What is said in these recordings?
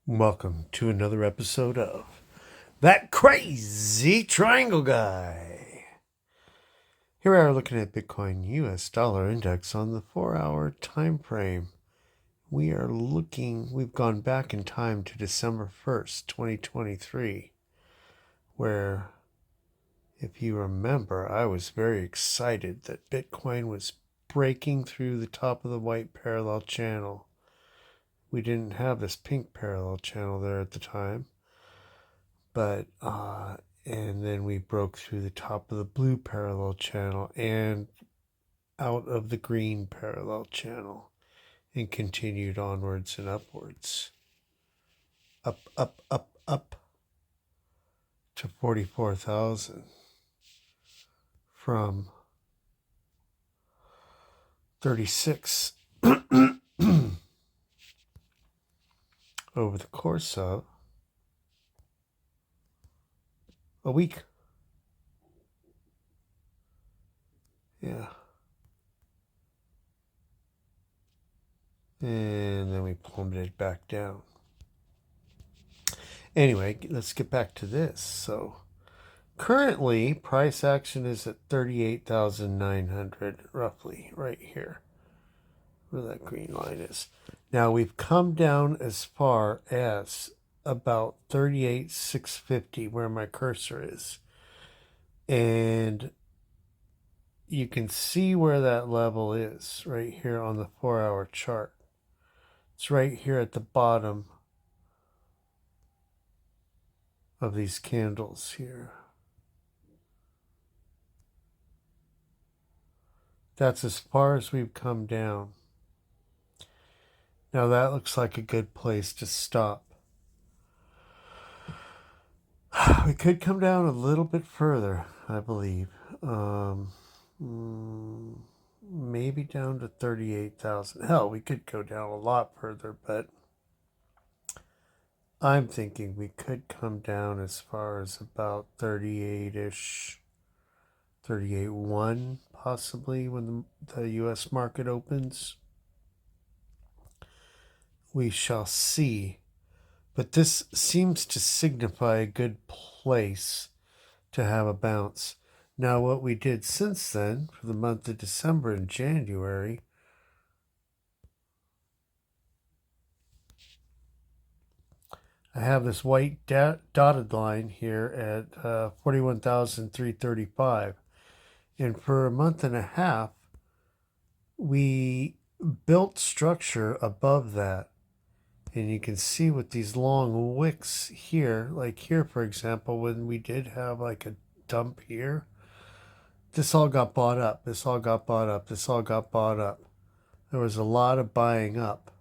Welcome to another episode of That Crazy Triangle Guy. Here we are looking at Bitcoin US dollar index on the 4-hour time frame. We've gone back in time to December 1st, 2023, where, if you remember, I was very excited that Bitcoin was breaking through the top of the white parallel channel. We didn't have this pink parallel channel there at the time. But and then we broke through the top of the blue parallel channel and out of the green parallel channel and continued onwards and upwards. Up to 44,000 from 36 over the course of a week. Yeah. And then we plummeted back down. Anyway, let's get back to this. So currently, price action is at 38,900, roughly, right here, where that green line is. Now, we've come down as far as about 38,650, where my cursor is. And you can see where that level is, right here on the 4-hour chart. It's right here at the bottom of these candles here. That's as far as we've come down. Now that looks like a good place to stop. We could come down a little bit further, I believe. Maybe down to 38,000. Hell, we could go down a lot further, but I'm thinking we could come down as far as about 38-ish, 38.1 possibly when the US market opens. We shall see. But this seems to signify a good place to have a bounce. Now, what we did since then, for the month of December and January, I have this white dotted line here at 41,335. And for a month and a half, we built structure above that. And you can see with these long wicks here, like here, for example, when we did have like a dump here, this all got bought up. This all got bought up. This all got bought up. There was a lot of buying up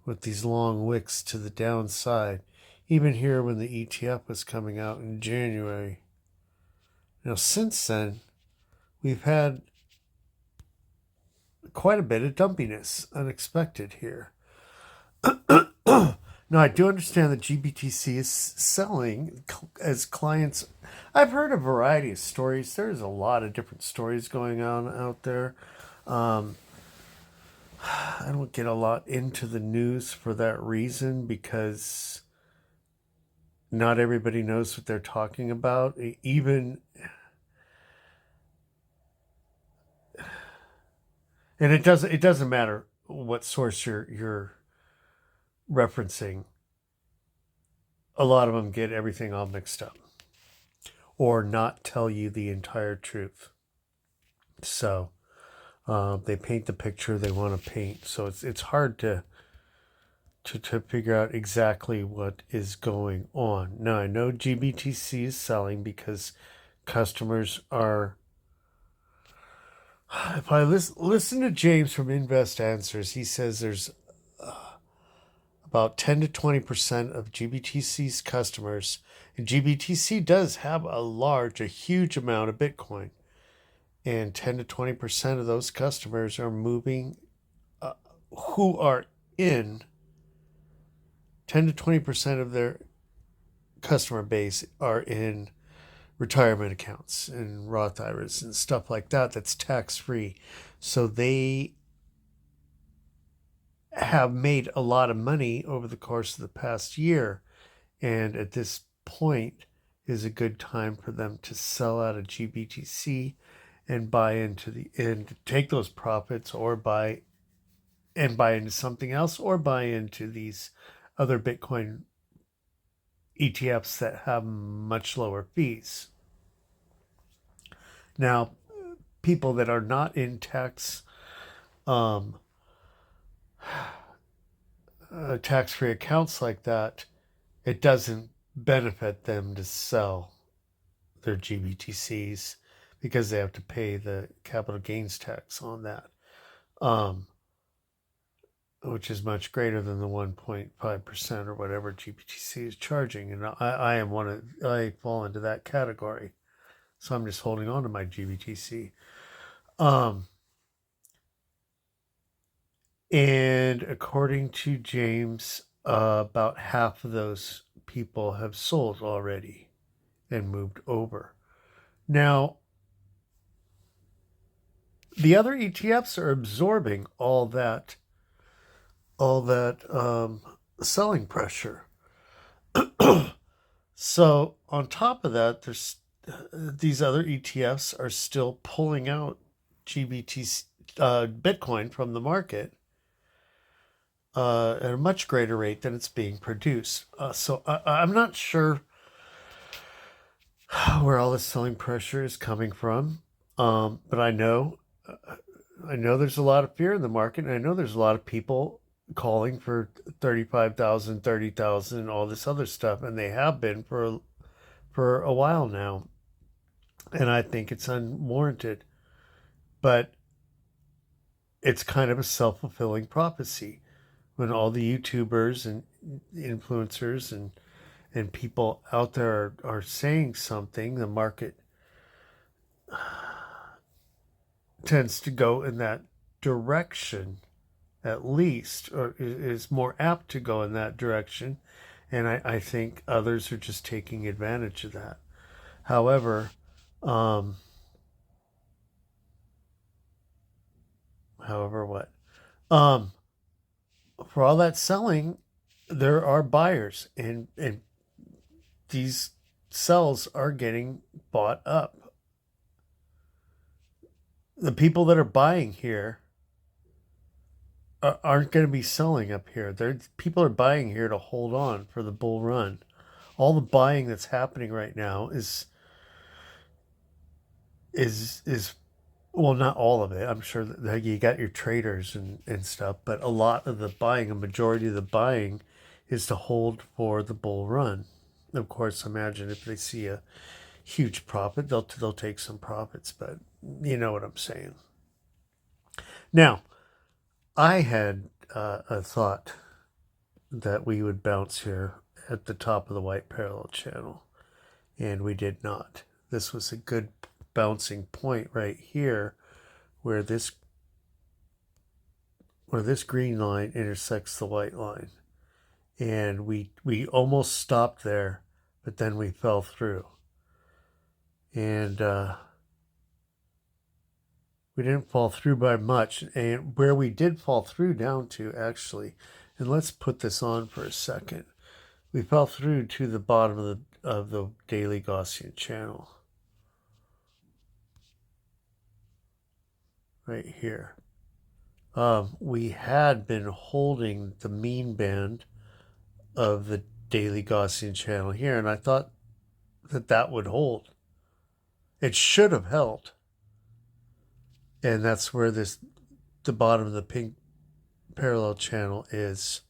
with these long wicks to the downside. Even here when the ETF was coming out in January. Now, since then, we've had quite a bit of dumpiness, unexpected here. Now, I do understand that GBTC is selling as clients. I've heard a variety of stories. There's a lot of different stories going on out there. I don't get a lot into the news for that reason because not everybody knows what they're talking about. Even, and it doesn't matter what source you're referencing. A lot of them get everything all mixed up or not tell you the entire truth. So they paint the picture they want to paint. So it's hard to figure out exactly what is going on. Now, I know GBTC is selling because customers are. If I listen to James from Invest Answers, he says there's about 10 to 20% of GBTC's customers, and GBTC does have a huge amount of Bitcoin, and 10 to 20% of those customers are moving, who are in 10 to 20% of their customer base are in retirement accounts and Roth IRAs and stuff like that that's tax free. So they have made a lot of money over the course of the past year. And at this point is a good time for them to sell out of GBTC and buy into and take those profits, or buy into something else, or buy into these other Bitcoin ETFs that have much lower fees. Now, people that are not in tax-free accounts like that, it doesn't benefit them to sell their GBTCs because they have to pay the capital gains tax on that, which is much greater than the 1.5% or whatever GBTC is charging. And I fall into that category. So I'm just holding on to my GBTC. And according to James, about half of those people have sold already and moved over. Now, the other ETFs are absorbing all that selling pressure. So on top of that, there's these other ETFs are still pulling out Bitcoin from the market at a much greater rate than it's being produced. So I'm not sure where all this selling pressure is coming from, but I know there's a lot of fear in the market, and I know there's a lot of people calling for 35,000, 30,000, all this other stuff, and they have been for a while now, and I think it's unwarranted, but it's kind of a self-fulfilling prophecy when all the YouTubers and influencers and people out there are saying something. The market tends to go in that direction, at least, or is more apt to go in that direction. And I think others are just taking advantage of that. However, what? For all that selling, there are buyers, and these sells are getting bought up. The people that are buying here aren't going to be selling up here. People are buying here to hold on for the bull run. All the buying that's happening right now is well, not all of it. I'm sure that you got your traders and stuff, but a lot of the buying, a majority of the buying, is to hold for the bull run. Of course, imagine if they see a huge profit, they'll take some profits, but you know what I'm saying. Now, I had a thought that we would bounce here at the top of the white parallel channel, and we did not. This was a good bouncing point right here where this green line intersects the white line, and we almost stopped there, but then we fell through, and we didn't fall through by much. And where we did fall through down to, actually, and let's put this on for a second, we fell through to the bottom of the daily Gaussian channel right here. We had been holding the mean band of the daily Gaussian channel here, and I thought that would hold. It should have held, and that's where the bottom of the pink parallel channel is.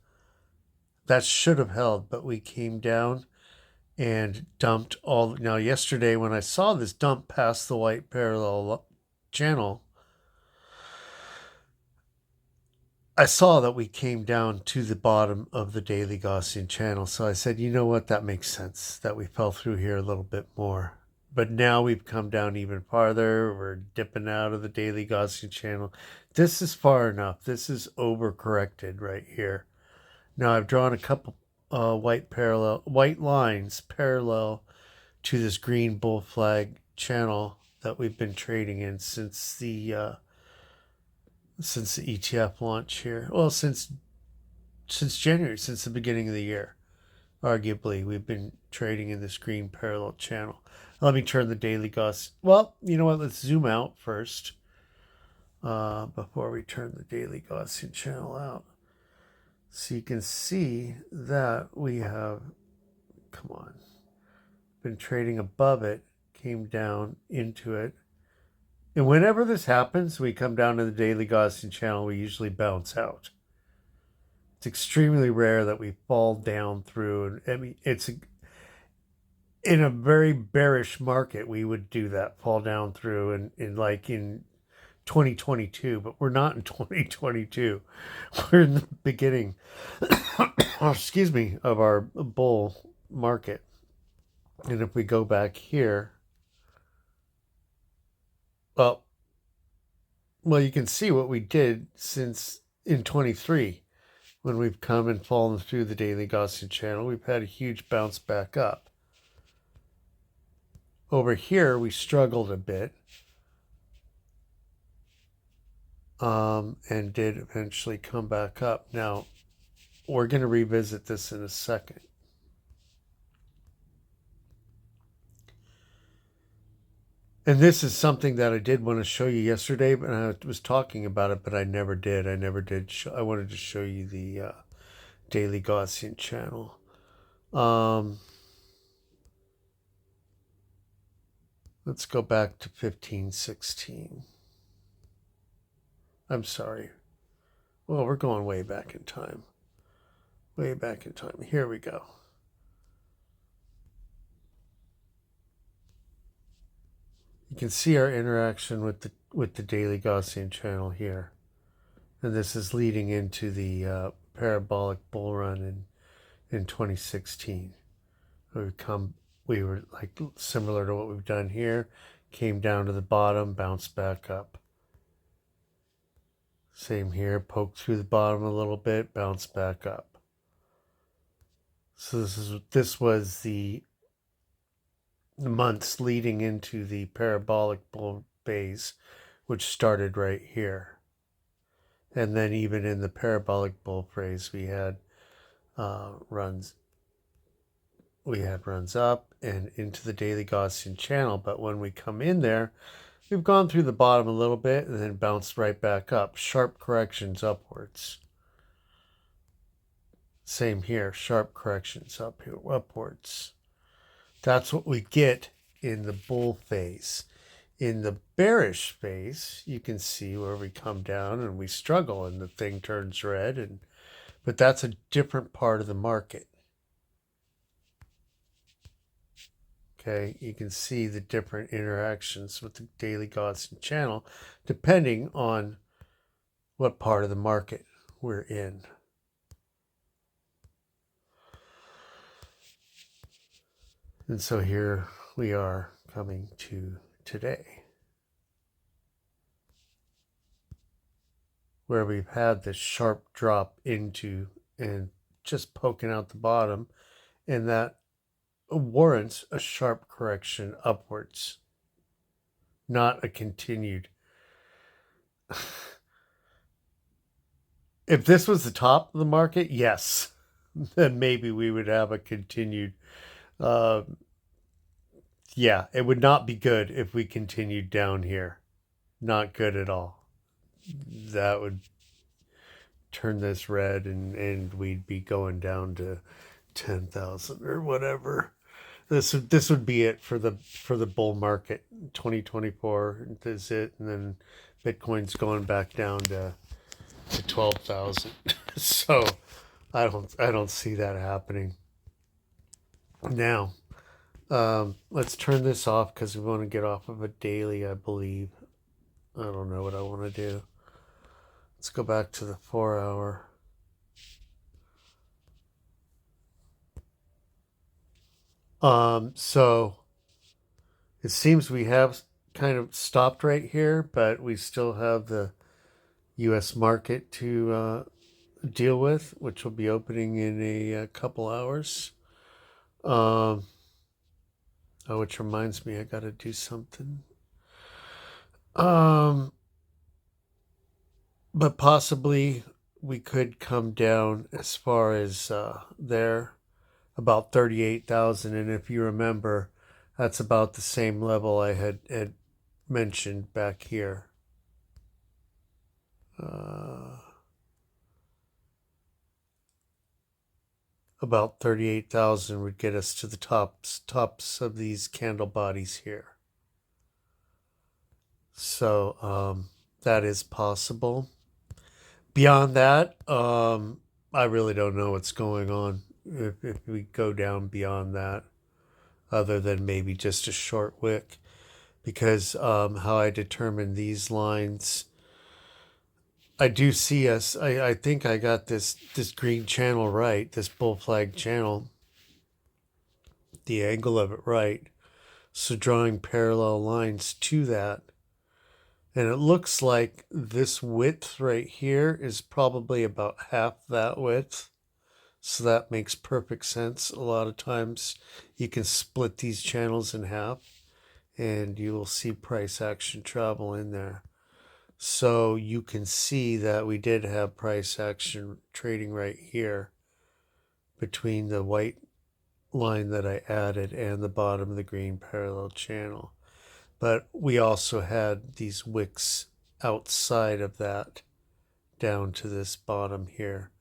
That should have held, but we came down and dumped all. Now, yesterday when I saw this dump past the white parallel channel, I saw that we came down to the bottom of the daily Gaussian channel. So I said, you know what, that makes sense that we fell through here a little bit more. But now we've come down even farther. We're dipping out of the daily Gaussian channel. This is far enough. This is overcorrected right here. Now I've drawn a couple white lines parallel to this green bull flag channel that we've been trading in since the ETF launch here. Well, since since January, since the beginning of the year. Arguably, we've been trading in this green parallel channel. Let me turn the daily Gaussian. Well, you know what? Let's zoom out first before we turn the daily Gaussian channel out. So you can see that we have, come on, been trading above it, came down into it. And whenever this happens, we come down to the daily Gaussian channel, we usually bounce out. It's extremely rare that we fall down through. And I mean, in a very bearish market, we would do that, fall down through, and in 2022, but we're not in 2022. We're in the beginning, excuse me, of our bull market. And if we go back here, well, you can see what we did since in 23, when we've come and fallen through the daily Gaussian channel. We've had a huge bounce back up. Over here, we struggled a bit, and did eventually come back up. Now, we're going to revisit this in a second. And this is something that I did want to show you yesterday, but I was talking about it, but I never did. I wanted to show you the daily Gaussian channel. Let's go back to 1516. I'm sorry. Well, we're going way back in time. Way back in time. Here we go. You can see our interaction with the daily Gaussian channel here. And this is leading into the parabolic bull run in 2016. We were like similar to what we've done here, came down to the bottom, bounced back up. Same here, poked through the bottom a little bit, bounced back up. So this was the months leading into the parabolic bull phase, which started right here. And then even in the parabolic bull phase, we had runs up and into the daily Gaussian channel. But when we come in there, we've gone through the bottom a little bit and then bounced right back up. Sharp corrections upwards. Same here, sharp corrections upwards. That's what we get in the bull phase. In the bearish phase, you can see where we come down and we struggle and the thing turns red. But that's a different part of the market. Okay, you can see the different interactions with the daily Gaussian channel depending on what part of the market we're in. And so here we are coming to today, where we've had this sharp drop into and just poking out the bottom, and that warrants a sharp correction upwards, not a continued. If this was the top of the market, yes, then maybe we would have a continued. Yeah, it would not be good if we continued down here. Not good at all. That would turn this red and we'd be going down to 10,000 or whatever. This would be it for the bull market. 2024 is it, and then Bitcoin's going back down to 12,000. So I don't see that happening. Now, let's turn this off because we want to get off of a daily, I believe. I don't know what I want to do. Let's go back to the 4 hour. So it seems we have kind of stopped right here, but we still have the U.S. market to deal with, which will be opening in a couple hours. Which reminds me, I got to do something. But possibly we could come down as far as there, about 38,000. And if you remember, that's about the same level I had mentioned back here. About 38,000 would get us to the tops of these candle bodies here. So that is possible. Beyond that, I really don't know what's going on if we go down beyond that, other than maybe just a short wick. Because how I determine these lines, I do see us. I think I got this green channel right, this bull flag channel, the angle of it right. So drawing parallel lines to that. And it looks like this width right here is probably about half that width. So that makes perfect sense. A lot of times you can split these channels in half and you will see price action travel in there. So you can see that we did have price action trading right here between the white line that I added and the bottom of the green parallel channel. But we also had these wicks outside of that down to this bottom here.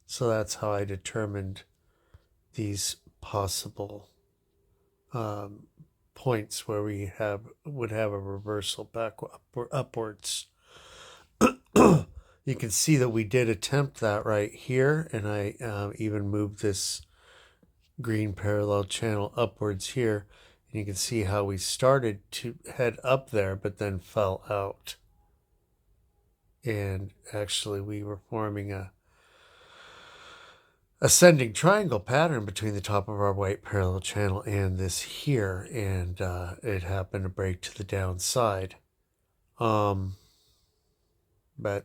So that's how I determined these possible points where we would have a reversal back upwards. You can see that we did attempt that right here, and I even moved this green parallel channel upwards here. And you can see how we started to head up there, but then fell out. And actually we were forming a ascending triangle pattern between the top of our white parallel channel and this here, and it happened to break to the downside. But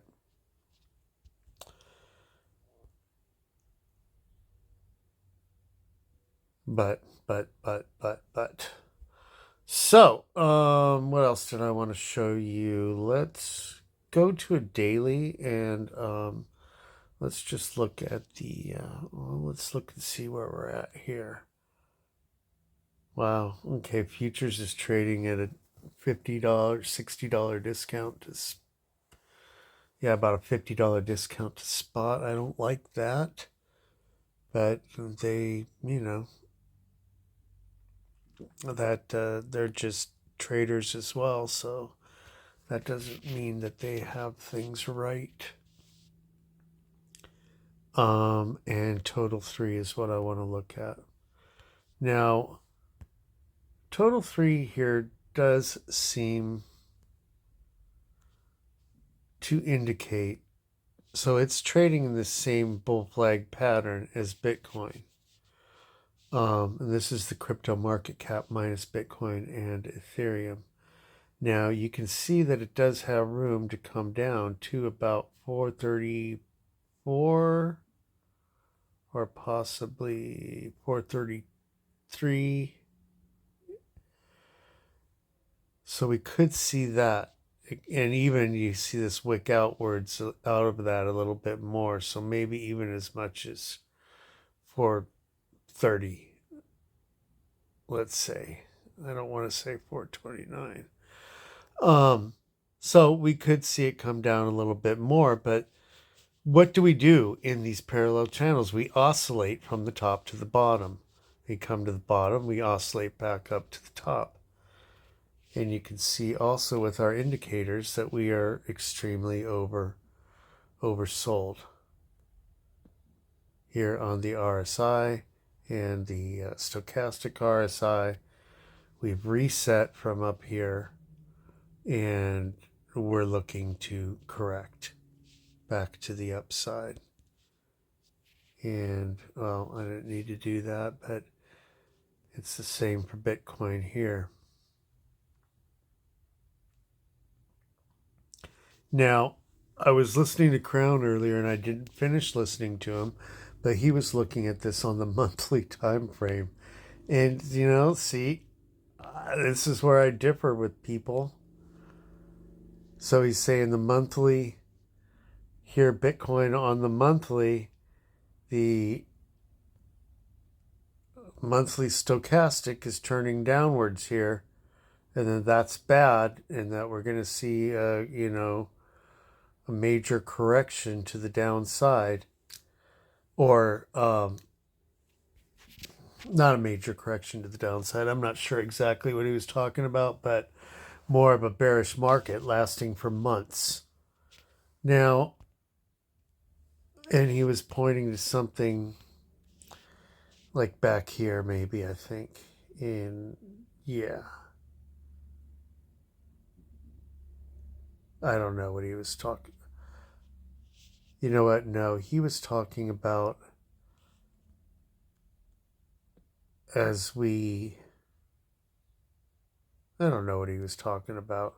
so what else did I want to show you? Let's go to a daily and let's just look at the let's look and see where we're at here. Wow. Okay, futures is trading at a $50, $60 discount to about a $50 discount to spot. I don't like that, but they, that they're just traders as well, so that doesn't mean that they have things right. And total 3 is what I want to look at. Now, total 3 here does seem to indicate, so it's trading in the same bull flag pattern as Bitcoin. And this is the crypto market cap minus Bitcoin and Ethereum. Now you can see that it does have room to come down to about 434 or possibly 433. So we could see that. And even you see this wick outwards out of that a little bit more. So maybe even as much as 430, let's say. I don't want to say 429. So we could see it come down a little bit more, but what do we do in these parallel channels? We oscillate from the top to the bottom. We come to the bottom, we oscillate back up to the top. And you can see also with our indicators that we are extremely oversold here on the RSI and the stochastic RSI. We've reset from up here and we're looking to correct back to the upside. And well, I didn't need to do that, but it's the same for Bitcoin here. Now, I was listening to Crown earlier and I didn't finish listening to him, but he was looking at this on the monthly time frame. And, see, this is where I differ with people. So he's saying the monthly, here Bitcoin on the monthly, the monthly stochastic is turning downwards here, and then that's bad, and that we're going to see a major correction to the downside, or not a major correction to the downside. I'm not sure exactly what he was talking about, but more of a bearish market lasting for months. Now, and he was pointing to something like back here, maybe, I think. Yeah. I don't know what he was talking. You know what? No, he was talking about as we. I don't know what he was talking about.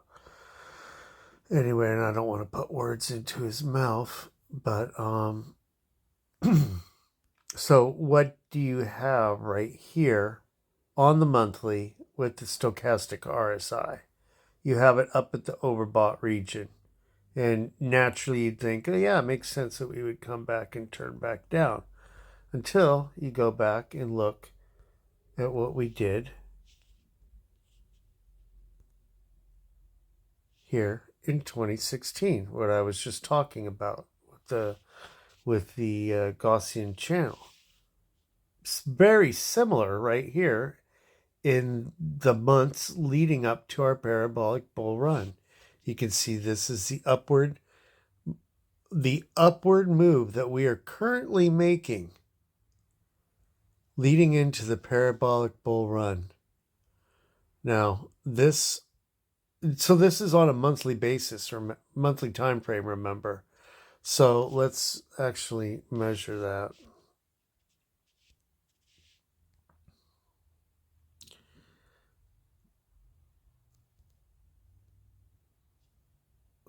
Anyway, and I don't want to put words into his mouth, but so what do you have right here on the monthly with the stochastic RSI? You have it up at the overbought region. And naturally you'd think, oh, yeah, it makes sense that we would come back and turn back down. Until you go back and look at what we did here in 2016, what I was just talking about with the Gaussian channel. It's very similar right here in the months leading up to our parabolic bull run. You can see this is the upward move that we are currently making leading into the parabolic bull run. Now, this is on a monthly basis or monthly time frame, remember. So let's actually measure that.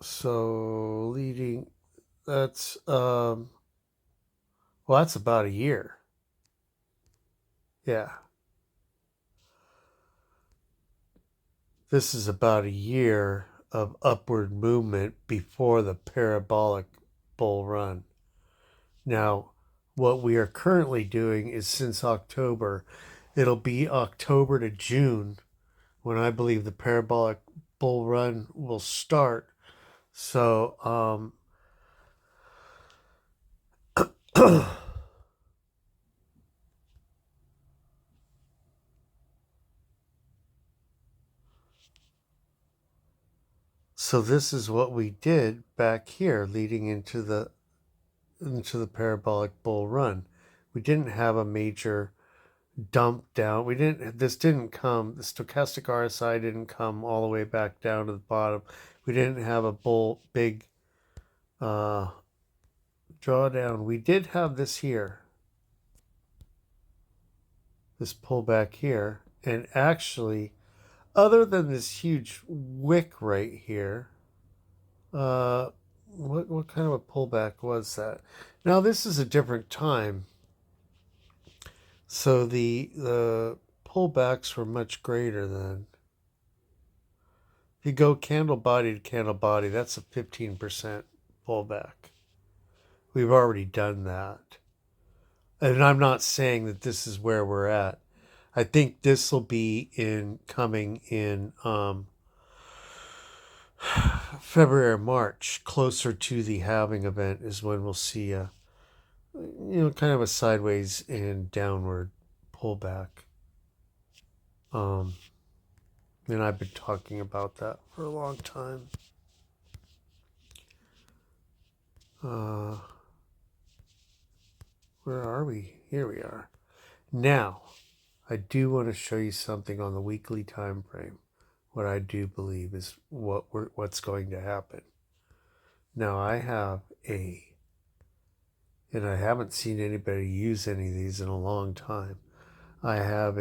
So that's that's about a year. Yeah. This is about a year of upward movement before the parabolic bull run. Now, what we are currently doing is since October, it'll be October to June when I believe the parabolic bull run will start. So, so this is what we did back here leading into the parabolic bull run. We didn't have a major dump down. The stochastic RSI didn't come all the way back down to the bottom. We didn't have a big drawdown. We did have this here, this pullback here, and actually, other than this huge wick right here, what kind of a pullback was that? Now this is a different time, so the pullbacks were much greater then. If you go candle body to candle body, that's a 15% pullback. We've already done that. And I'm not saying that this is where we're at. I think this will be coming in February or March, closer to the halving event is when we'll see a kind of a sideways and downward pullback. And I've been talking about that for a long time. Where are we? Here we are. Now, I do want to show you something on the weekly time frame. What I do believe is what's going to happen. Now, I have and I haven't seen anybody use any of these in a long time. I have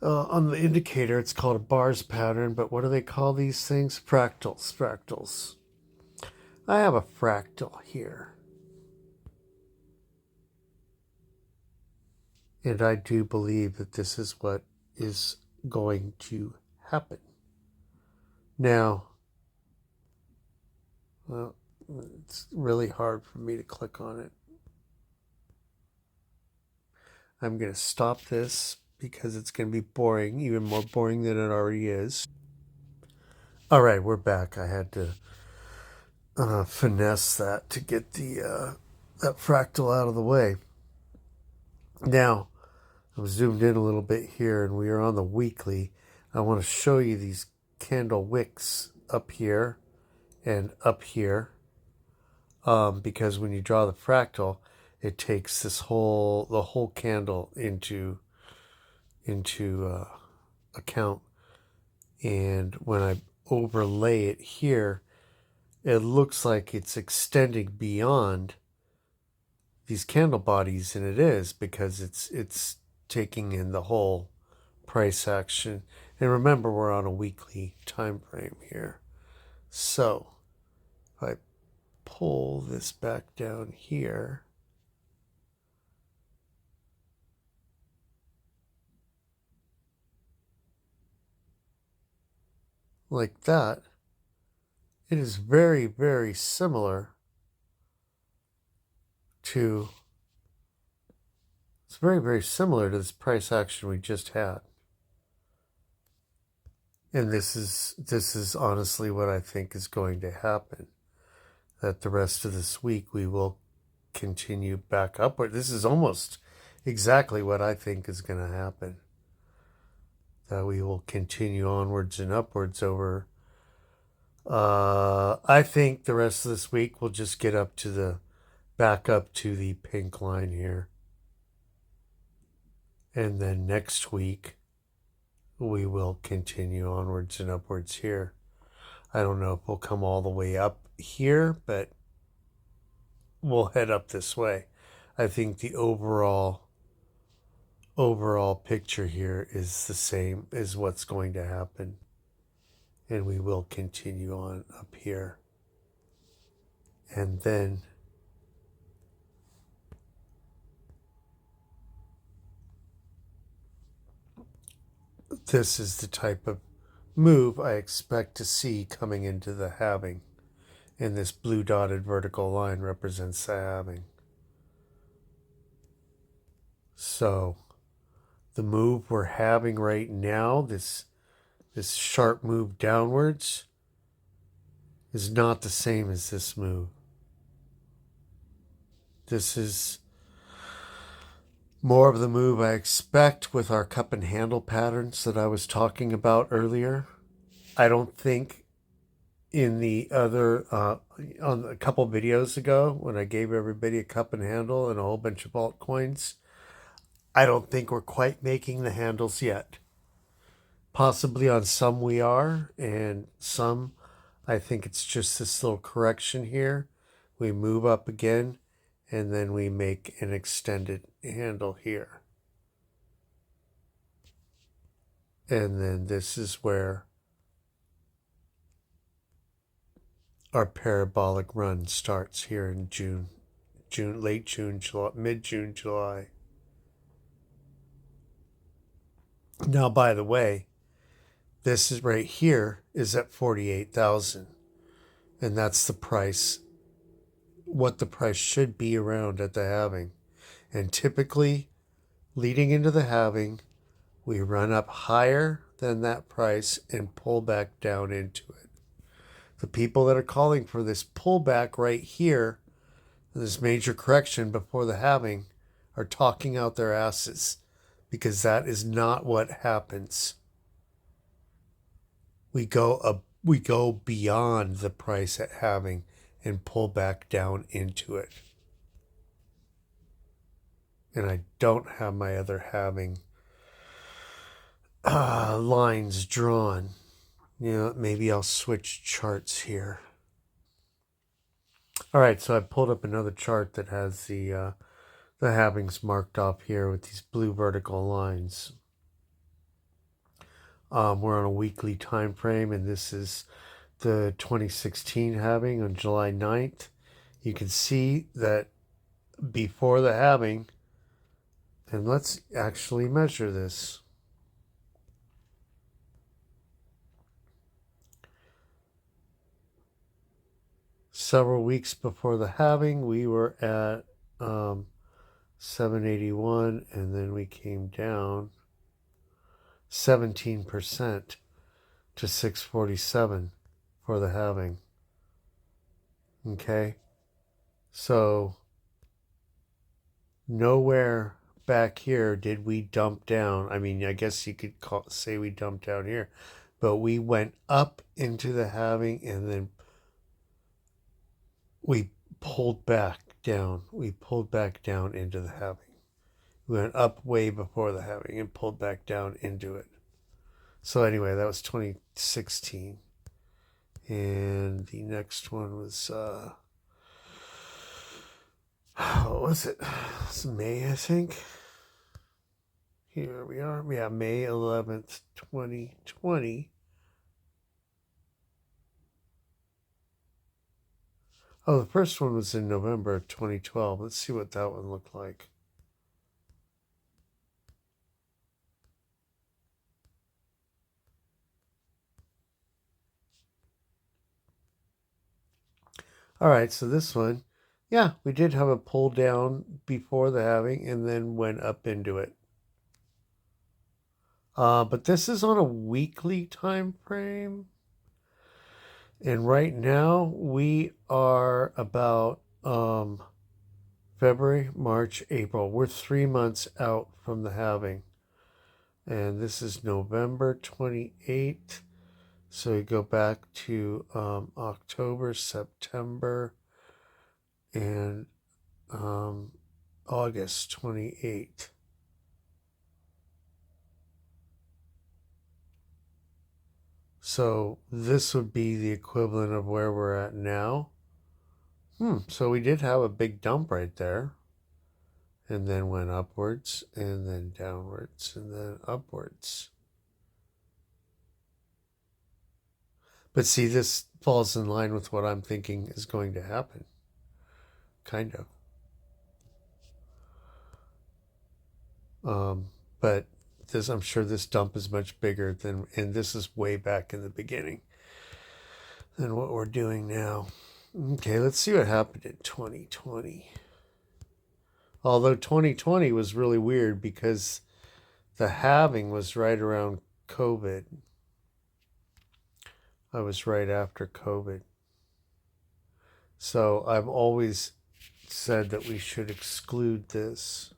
on the indicator, it's called a bars pattern, but what do they call these things? Fractals. I have a fractal here. And I do believe that this is what is going to happen. Now, well, It's really hard for me to click on it. I'm going to stop this because it's going to be boring, even more boring than it already is. All right, we're back. I had to finesse that to get the that fractal out of the way. Now, I'm zoomed in a little bit here, and we are on the weekly. I want to show you these candle wicks up here and up here, because when you draw the fractal, it takes the whole candle into account. And when I overlay it here, it looks like it's extending beyond these candle bodies, and it is, because it's taking in the whole price action. And remember, we're on a weekly time frame here. So if I pull this back down here, like that, it is very, very similar to, it's very, very similar to this price action we just had. And this is honestly what I think is going to happen. That the rest of this week we will continue back upward. This is almost exactly what I think is going to happen. That we will continue onwards and upwards over. I think the rest of this week we'll just get back up to the pink line here. And then next week we will continue onwards and upwards here. I don't know if we'll come all the way up here, but we'll head up this way. I think the overall picture here is the same as what's going to happen. And we will continue on up here. And then this is the type of move I expect to see coming into the halving. And this blue dotted vertical line represents the halving. So the move we're having right now, this sharp move downwards, is not the same as this move. This is more of the move I expect with our cup and handle patterns that I was talking about earlier. I don't think in the other, on a couple videos ago, when I gave everybody a cup and handle and a whole bunch of altcoins, I don't think we're quite making the handles yet. Possibly on some we are, and some, I think it's just this little correction here. We move up again, and then we make an extended handle here. And then this is where our parabolic run starts here in late June, July, mid-June, July. Now, by the way, this is right here is at 48,000, and that's the price, what the price should be around at the halving. And typically, leading into the halving, we run up higher than that price and pull back down into it. The people that are calling for this pullback right here, this major correction before the halving, are talking out their asses, because that is not what happens. We go beyond the price at halving and pull back down into it. And I don't have my other halving lines drawn. Maybe I'll switch charts here. All right, so I pulled up another chart that has the halvings marked off here with these blue vertical lines. We're on a weekly time frame, and this is the 2016 halving on July 9th. You can see that before the halving, and let's actually measure this. several weeks before the halving, we were at 781, and then we came down 17% to 647 for the halving. Okay, so nowhere back here did we dump down. I mean, I guess you could say we dumped down here, but we went up into the halving and then we pulled back down. We pulled back down into the halving. We went up way before the halving and pulled back down into it. So anyway, that was 2016. And the next one was what was it? It's May, I think. Here we are. Yeah, May 11th, 2020. Oh, the first one was in November of 2012. Let's see what that one looked like. All right, so this one, yeah, we did have a pull down before the halving and then went up into it. But this is on a weekly time frame. And right now we are about February, March, April. We're 3 months out from the halving. And this is November 28th. So we go back to October, September, and August 28th. So this would be the equivalent of where we're at now. So we did have a big dump right there. And then went upwards, and then downwards, and then upwards. But see, this falls in line with what I'm thinking is going to happen. Kind of. But this, I'm sure this dump is much bigger than, and this is way back in the beginning than what we're doing now. Okay, let's see what happened in 2020. Although 2020 was really weird because the halving was right around COVID. I was right after COVID. So I've always said that we should exclude this.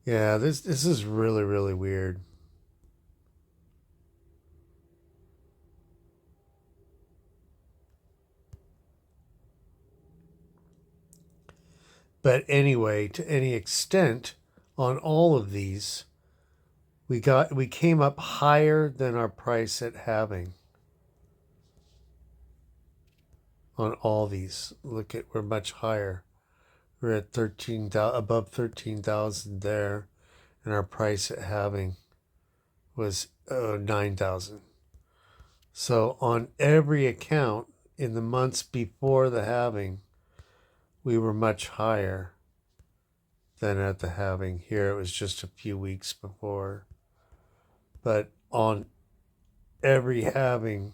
Yeah, this is really, really weird. But anyway, to any extent, on all of these, we came up higher than our price at halving. On all these, look at, we're much higher. We're at 13,000, above 13,000 there, and our price at halving was 9,000. So on every account in the months before the halving, we were much higher than at the halving. Here it was just a few weeks before. But on every halving,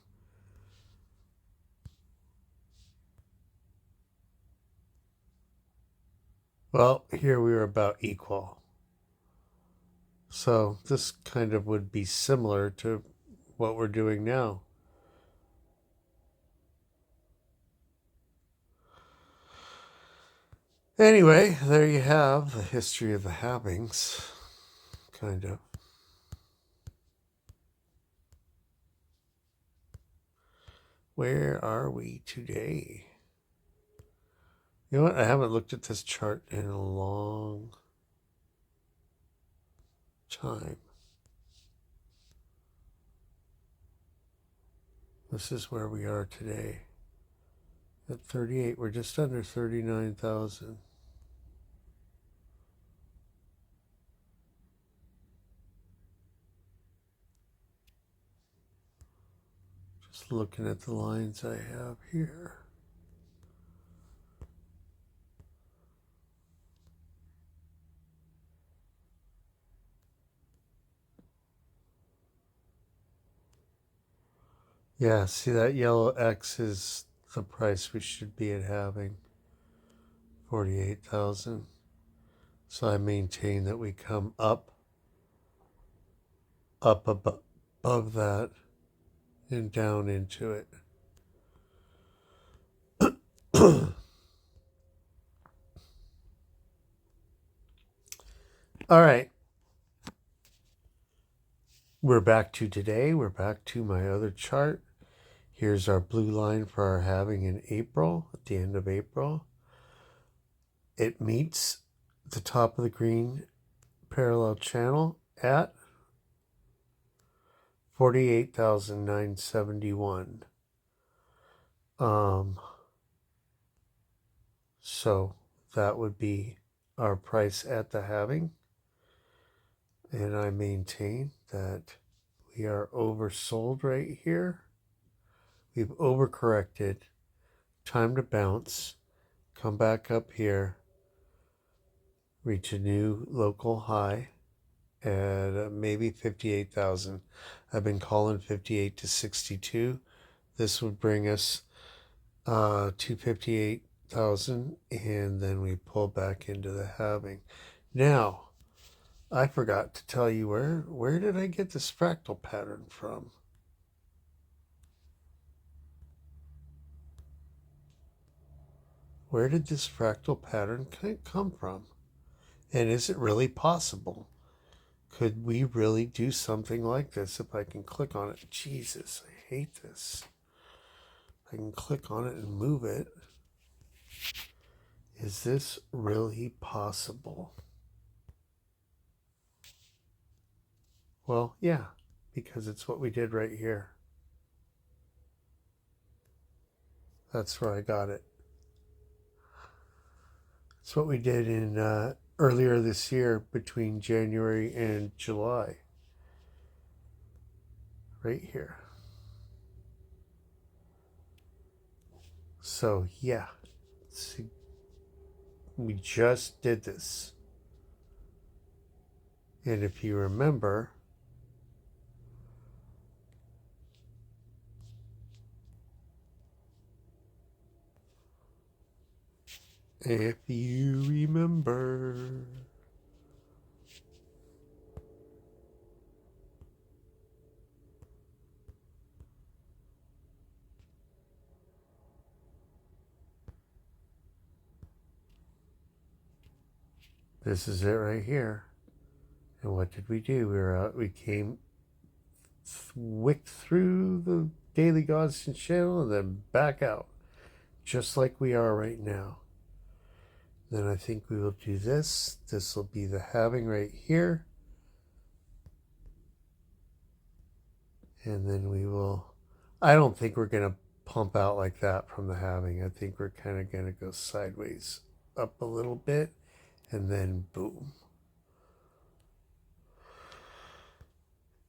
well, here we were about equal. So this kind of would be similar to what we're doing now. Anyway, there you have the history of the halvings, kind of. Where are we today? You know what? I haven't looked at this chart in a long time. This is where we are today. At 38, we're just under 39,000. Just looking at the lines I have here. Yeah, see that yellow X is the price we should be at having, 48,000. So I maintain that we come up above that and down into it. All right. We're back to today. We're back to my other chart. Here's our blue line for our halving in April, at the end of April. It meets the top of the green parallel channel at 48,971. So that would be our price at the halving. And I maintain that we are oversold right here. We've overcorrected. Time to bounce. Come back up here. Reach a new local high at maybe 58,000. I've been calling 58 to 62. This would bring us to 58,000, and then we pull back into the halving. Now, I forgot to tell you where did I get this fractal pattern from? Where did this fractal pattern come from? And is it really possible? Could we really do something like this if I can click on it? Jesus, I hate this. I can click on it and move it. Is this really possible? Well, yeah, because it's what we did right here. That's where I got it. It's what we did in earlier this year between January and July. Right here. So, yeah. See, we just did this. And if you remember, this is it right here. And what did we do? We came wicked through the Daily Godsend channel and then back out, just like we are right now. Then I think we will do this. This will be the halving right here. And then we will, I don't think we're going to pump out like that from the halving. I think we're kind of going to go sideways up a little bit and then boom.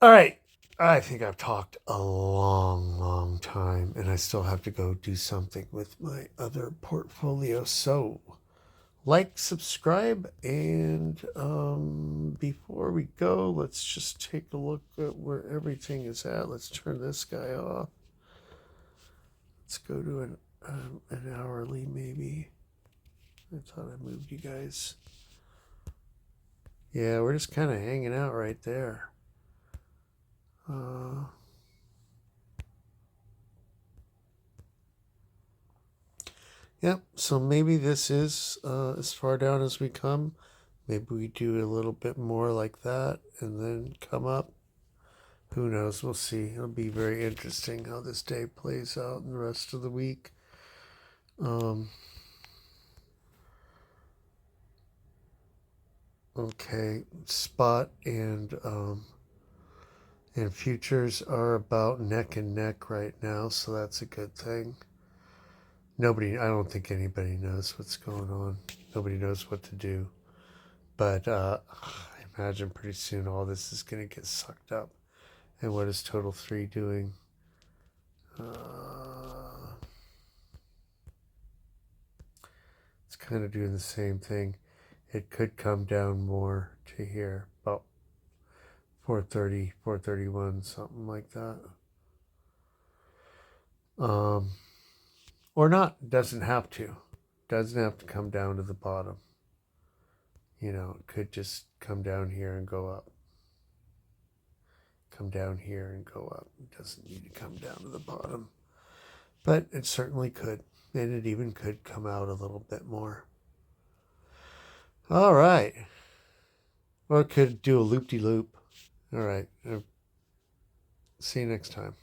All right. I think I've talked a long time, and I still have to go do something with my other portfolio. So, like, subscribe, and before we go, let's just take a look at where everything is at. Let's turn this guy off. Let's go to an hourly, maybe. I thought I moved you guys. Yeah, we're just kind of hanging out right there. Yep, so maybe this is as far down as we come. Maybe we do a little bit more like that and then come up. Who knows? We'll see. It'll be very interesting how this day plays out in the rest of the week. Okay, spot and futures are about neck and neck right now, so that's a good thing. I don't think anybody knows what's going on. Nobody knows what to do. But I imagine pretty soon all this is going to get sucked up. And what is Total 3 doing? It's kind of doing the same thing. It could come down more to here, about 430, 431, something like that. Um, or not, doesn't have to. Doesn't have to come down to the bottom. You know, it could just come down here and go up. Come down here and go up. It doesn't need to come down to the bottom. But it certainly could. And it even could come out a little bit more. All right. Or it could do a loop-de-loop. All right. See you next time.